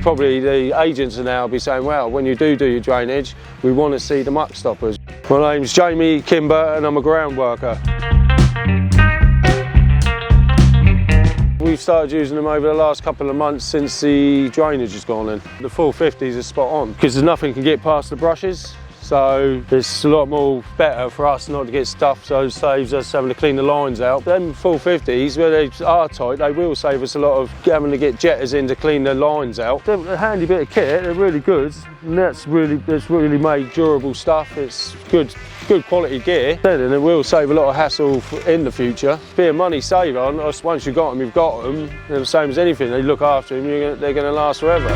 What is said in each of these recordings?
probably the agents are now be saying, well, when you do your drainage, we want to see the muck stoppers. My name's Jamie Kimber and I'm a ground worker. We've started using them over the last couple of months since the drainage has gone in. The full 50s are spot on because there's nothing can get past the brushes. So it's a lot more better for us not to get stuff, so it saves us having to clean the lines out. Them full 50s, where they are tight, they will save us a lot of having to get jetters in to clean the lines out. They're a handy bit of kit, they're really good, and that's really made durable stuff. It's good quality gear, and it will save a lot of hassle in the future. Be a money saver. Once you've got them, you've got them. They're the same as anything. They look after them, they're going to last forever.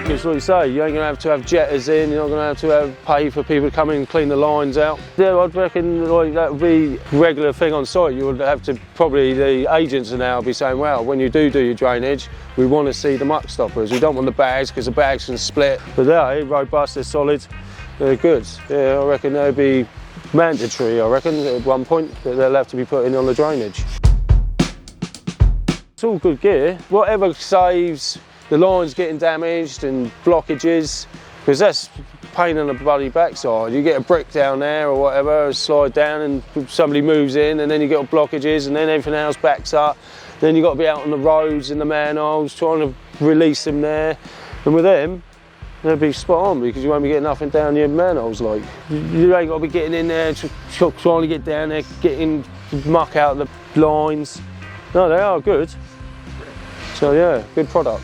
It's like you say, you ain't going to have jetters in, you're not going to have pay for people to come in and clean the lines out. Yeah, I'd reckon like, that would be a regular thing on site. You would have to, probably the agents are now be saying, well, when you do your drainage, we want to see the muck stoppers. We don't want the bags because the bags can split. But they're robust, they're solid, they're good. Yeah, I reckon they'd be mandatory, I reckon, at one point, that they'll have to be put in on the drainage. It's all good gear. Whatever saves the lines getting damaged and blockages, because that's pain on the bloody backside. You get a brick down there or whatever, slide down and somebody moves in and then you get blockages and then everything else backs up. Then you've got to be out on the roads and the manholes trying to release them there. And with them, they'll be spot on because you won't be getting nothing down your manholes. Like, you ain't got to be getting in there, trying to get down there, getting muck out of the lines. No, they are good. So yeah, good product.